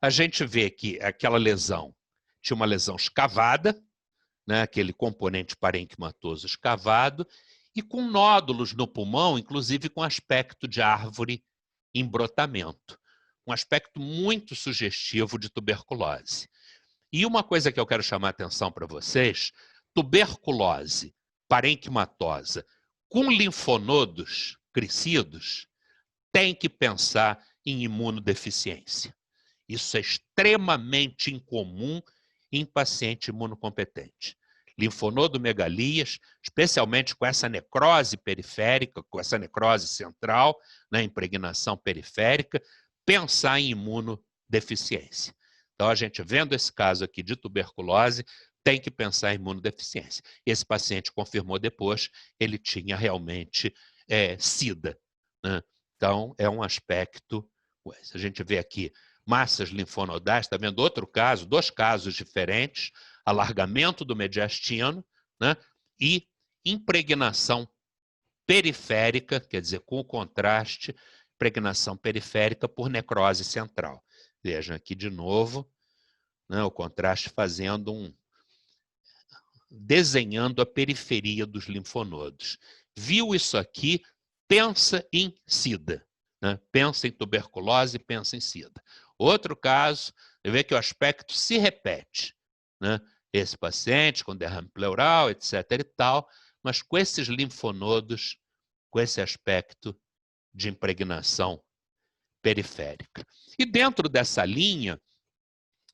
a gente vê que aquela lesão tinha uma lesão escavada, né? Aquele componente parênquimatoso escavado, e com nódulos no pulmão, inclusive com aspecto de árvore em brotamento. Um aspecto muito sugestivo de tuberculose. E uma coisa que eu quero chamar a atenção para vocês, tuberculose parênquimatosa com linfonodos crescidos, tem que pensar em imunodeficiência. Isso é extremamente incomum em paciente imunocompetente. Linfonodomegalias, especialmente com essa necrose periférica, com essa necrose central, na impregnação periférica, pensar em imunodeficiência. Então, a gente vendo esse caso aqui de tuberculose, tem que pensar em imunodeficiência. Esse paciente confirmou depois, ele tinha realmente SIDA, né? Então, é um aspecto. A gente vê aqui massas linfonodais, está vendo outro caso, 2 casos diferentes, alargamento do mediastino, né, e impregnação periférica, quer dizer, com o contraste, impregnação periférica por necrose central. Vejam aqui de novo, né, o contraste fazendo desenhando a periferia dos linfonodos. Viu isso aqui? Pensa em SIDA, né? Pensa em tuberculose, pensa em SIDA. Outro caso, você vê que o aspecto se repete, né? Esse paciente com derrame pleural, etc. e tal, mas com esses linfonodos, com esse aspecto de impregnação periférica. E dentro dessa linha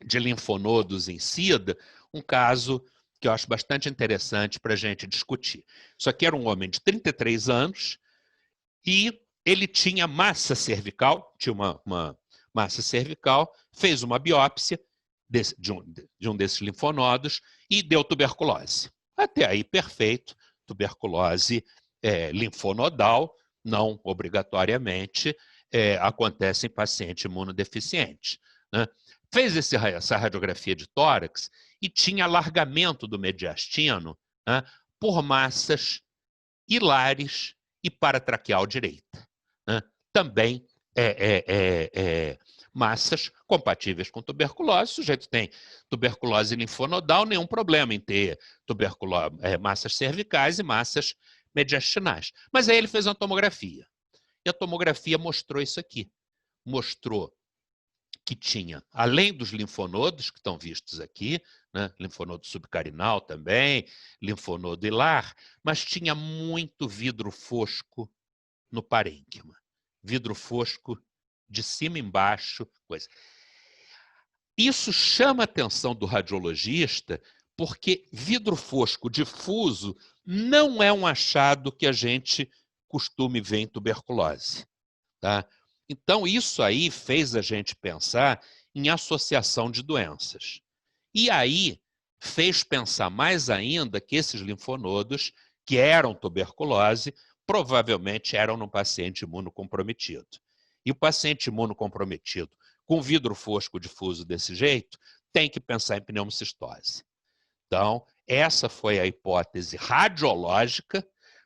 de linfonodos em SIDA, um caso que eu acho bastante interessante para a gente discutir. Isso aqui era um homem de 33 anos e ele tinha massa cervical, tinha uma massa cervical, fez uma biópsia de um desses linfonodos e deu tuberculose. Até aí, perfeito, tuberculose linfonodal, não obrigatoriamente acontece em paciente imunodeficiente, né? Fez essa radiografia de tórax e tinha alargamento do mediastino, né, por massas hilares e paratraqueal direita, né? Também massas compatíveis com tuberculose. O sujeito tem tuberculose linfonodal, nenhum problema em ter massas cervicais e massas mediastinais. Mas aí ele fez uma tomografia. E a tomografia mostrou isso aqui. Mostrou que tinha, além dos linfonodos que estão vistos aqui, né, linfonodo subcarinal também, linfonodo hilar, mas tinha muito vidro fosco no parênquima. Vidro fosco de cima embaixo, coisa. Isso chama a atenção do radiologista porque vidro fosco difuso não é um achado que a gente costume ver em tuberculose. Tá? Então, isso aí fez a gente pensar em associação de doenças. E aí, fez pensar mais ainda que esses linfonodos, que eram tuberculose, provavelmente eram num paciente imunocomprometido. E o paciente imunocomprometido, com vidro fosco difuso desse jeito, tem que pensar em pneumocistose. Então, essa foi a hipótese radiológica,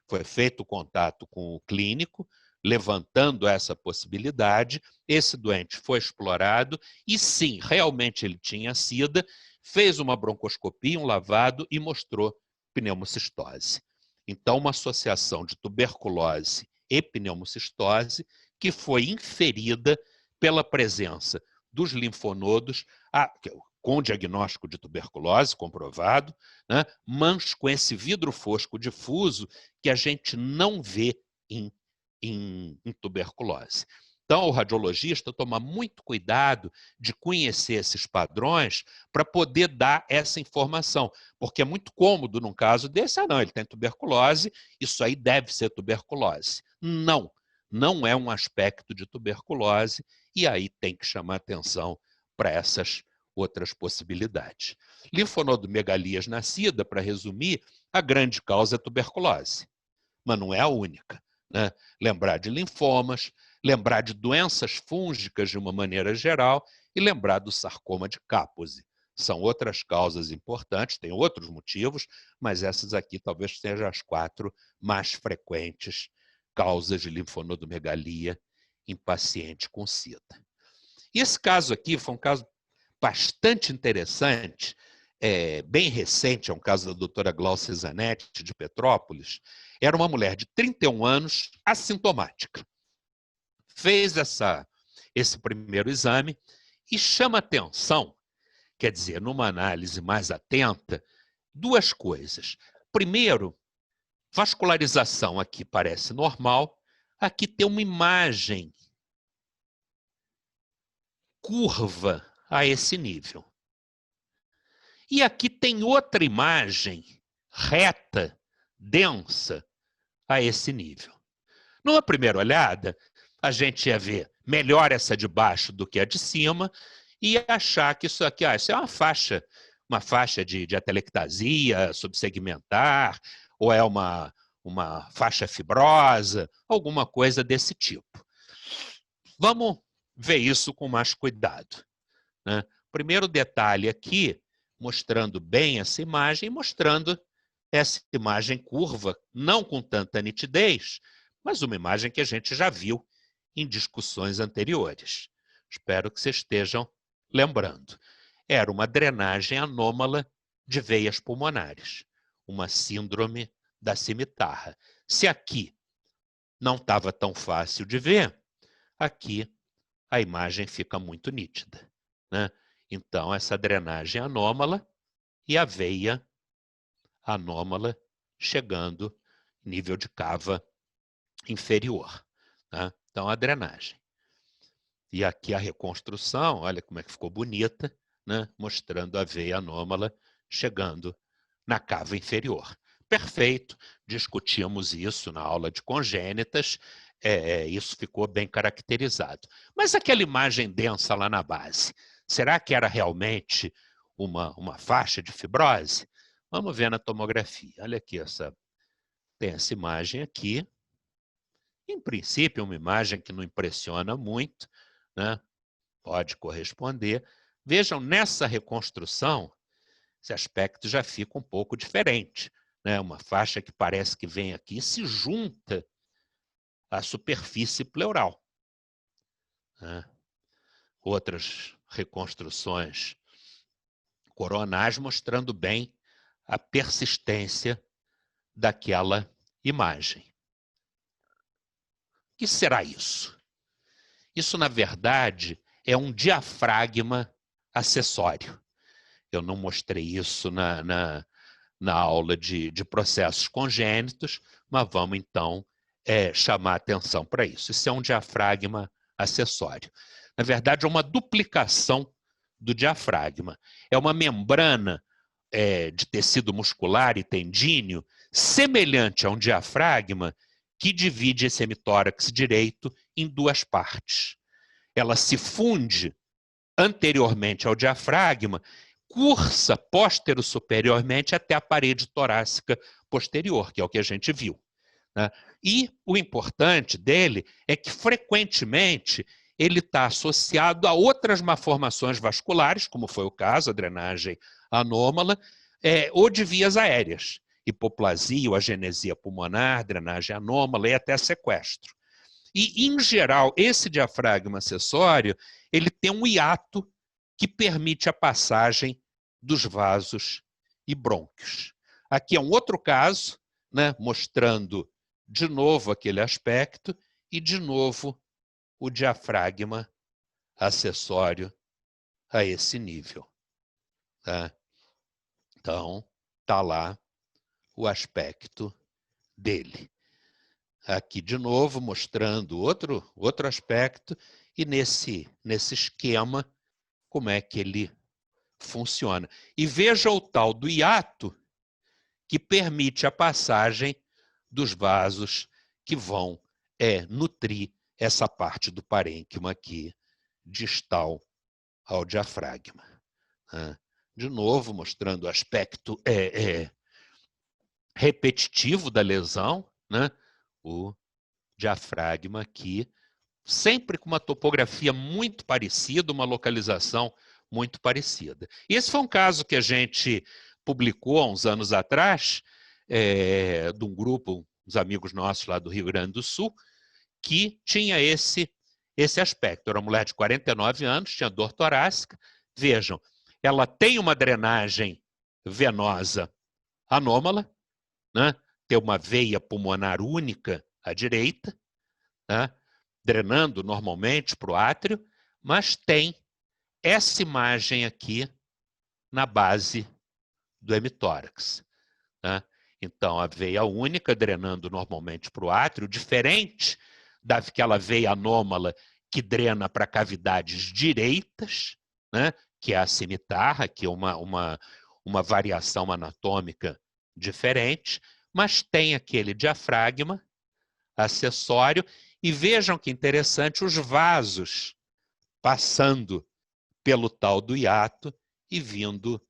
foi feito o contato com o clínico, levantando essa possibilidade, esse doente foi explorado e sim, realmente ele tinha SIDA, fez uma broncoscopia, um lavado e mostrou pneumocistose. Então, uma associação de tuberculose e pneumocistose que foi inferida pela presença dos linfonodos, com diagnóstico de tuberculose comprovado, né, mas com esse vidro fosco difuso que a gente não vê em tuberculose. Então, o radiologista toma muito cuidado de conhecer esses padrões para poder dar essa informação, porque é muito cômodo num caso desse, não, ele tem tuberculose, isso aí deve ser tuberculose. Não, não é um aspecto de tuberculose, e aí tem que chamar atenção para essas outras possibilidades. Linfonodomegalias na SIDA, para resumir, a grande causa é tuberculose, mas não é a única. Né? Lembrar de linfomas, lembrar de doenças fúngicas de uma maneira geral e lembrar do sarcoma de Kaposi. São outras causas importantes, tem outros motivos, mas essas aqui talvez sejam as 4 mais frequentes causas de linfonodomegalia em paciente com SIDA. E esse caso aqui foi um caso bastante interessante, bem recente, é um caso da doutora Glaucia Zanetti, de Petrópolis. Era uma mulher de 31 anos, assintomática. Fez esse primeiro exame e chama atenção, quer dizer, numa análise mais atenta, 2 coisas. Primeiro, vascularização aqui parece normal, aqui tem uma imagem curva a esse nível. E aqui tem outra imagem reta, densa, a esse nível. Numa primeira olhada, a gente ia ver melhor essa de baixo do que a de cima e achar que isso aqui isso é uma faixa de atelectasia subsegmentar, ou é uma faixa fibrosa, alguma coisa desse tipo. Vamos ver isso com mais cuidado. Né? Primeiro detalhe aqui, mostrando bem essa imagem, mostrando essa imagem curva, não com tanta nitidez, mas uma imagem que a gente já viu em discussões anteriores. Espero que vocês estejam lembrando. Era uma drenagem anômala de veias pulmonares, uma síndrome da cimitarra. Se aqui não estava tão fácil de ver, aqui a imagem fica muito nítida. Né? Então, essa drenagem anômala e a veia anômala chegando nível de cava inferior. Né? Então, a drenagem. E aqui a reconstrução, olha como é que ficou bonita, né? Mostrando a veia anômala chegando na cava inferior. Perfeito, discutimos isso na aula de congênitas, isso ficou bem caracterizado. Mas aquela imagem densa lá na base, será que era realmente uma faixa de fibrose? Vamos ver na tomografia. Olha aqui, tem essa imagem aqui. Em princípio, uma imagem que não impressiona muito, né? Pode corresponder. Vejam, nessa reconstrução, esse aspecto já fica um pouco diferente. Né? Uma faixa que parece que vem aqui e se junta à superfície pleural. Né? Outras reconstruções coronais mostrando bem a persistência daquela imagem. O que será isso? Isso, na verdade, é um diafragma acessório. Eu não mostrei isso na aula de processos congênitos, mas vamos, então, chamar atenção para isso. Isso é um diafragma acessório. Na verdade, é uma duplicação do diafragma. É uma membrana de tecido muscular e tendíneo semelhante a um diafragma que divide esse hemitórax direito em duas partes. Ela se funde anteriormente ao diafragma, cursa postero-superiormente até a parede torácica posterior, que é o que a gente viu, né? E o importante dele é que, frequentemente, ele está associado a outras malformações vasculares, como foi o caso, a drenagem anômala, ou de vias aéreas, hipoplasia ou agenesia pulmonar, drenagem anômala e até sequestro. E, em geral, esse diafragma acessório, ele tem um hiato que permite a passagem dos vasos e brônquios. Aqui é um outro caso, né, mostrando de novo aquele aspecto e, de novo, o diafragma acessório a esse nível. Tá? Então, está lá o aspecto dele. Aqui, de novo, mostrando outro aspecto e nesse esquema, como é que ele funciona. E veja o tal do hiato que permite a passagem dos vasos que vão nutrir essa parte do parênquima aqui, distal ao diafragma. De novo, mostrando o aspecto repetitivo da lesão, né? O diafragma aqui, sempre com uma topografia muito parecida, uma localização muito parecida. E esse foi um caso que a gente publicou há uns anos atrás, de um grupo, uns amigos nossos lá do Rio Grande do Sul, que tinha esse aspecto. Era uma mulher de 49 anos, tinha dor torácica. Vejam, ela tem uma drenagem venosa anômala, né? Tem uma veia pulmonar única à direita, né? Drenando normalmente para o átrio, mas tem essa imagem aqui na base do hemitórax, né? Então, a veia única drenando normalmente para o átrio, diferente daquela veia anômala que drena para cavidades direitas, né? Que é a cimitarra, que é uma variação anatômica diferente, mas tem aquele diafragma acessório. E vejam que interessante, os vasos passando pelo tal do hiato e vindo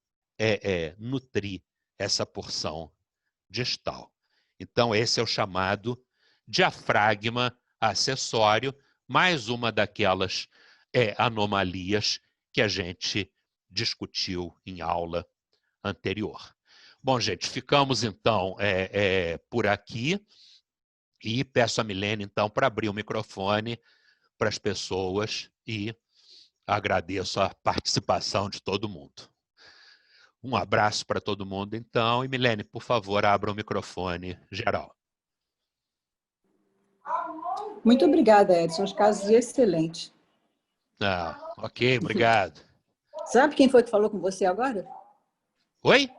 nutrir essa porção distal. Então, esse é o chamado diafragma acessório, mais uma daquelas anomalias que a gente discutiu em aula anterior. Bom, gente, ficamos então por aqui e peço a Milene, então, para abrir o microfone para as pessoas e agradeço a participação de todo mundo. Um abraço para todo mundo, então. E, Milene, por favor, abra o microfone geral. Muito obrigada, Edson. Os casos excelentes. Ok, obrigado. Sabe quem foi que falou com você agora? Oi?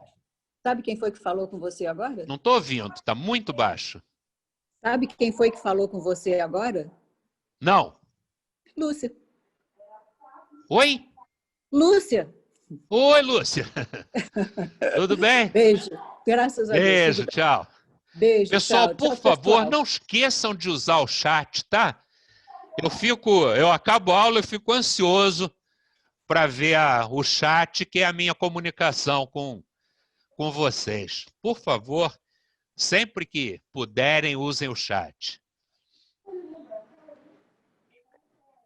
Sabe quem foi que falou com você agora? Não estou ouvindo, está muito baixo. Sabe quem foi que falou com você agora? Não. Lúcia. Oi? Lúcia. Oi, Lúcia. Tudo bem? Beijo. Graças a Deus. Beijo, tchau. Beijo, pessoal, tchau. por Tchau, favor, pessoal. não esqueçam de usar o chat, tá? Eu acabo a aula e fico ansioso para ver o chat, que é a minha comunicação com vocês. Por favor, sempre que puderem, usem o chat.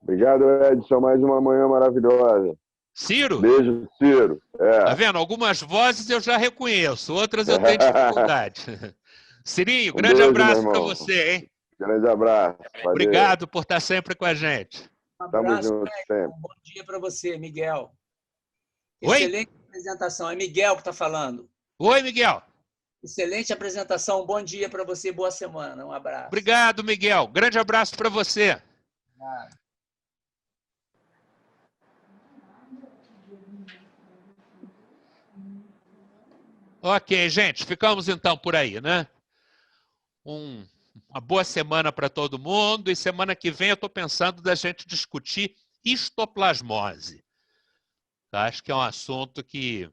Obrigado, Edson. Mais uma manhã maravilhosa. Ciro? Beijo, Ciro. Tá vendo? Algumas vozes eu já reconheço, outras eu tenho dificuldade. Cirinho, grande abraço para você, hein? Grande abraço. Valeu. Obrigado por estar sempre com a gente. Um abraço, junto, sempre. bom dia para você, Miguel. Oi? Excelente apresentação. É Miguel que está falando. Oi, Miguel. Excelente apresentação. Bom dia para você. Boa semana. Um abraço. Obrigado, Miguel. Grande abraço para você. Ok, gente, ficamos então por aí, né? Um Uma boa semana para todo mundo. E semana que vem eu estou pensando da gente discutir histoplasmose. Acho que é um assunto que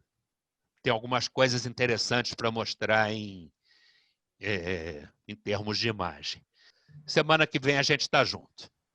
tem algumas coisas interessantes para mostrar em termos de imagem. Semana que vem a gente está junto.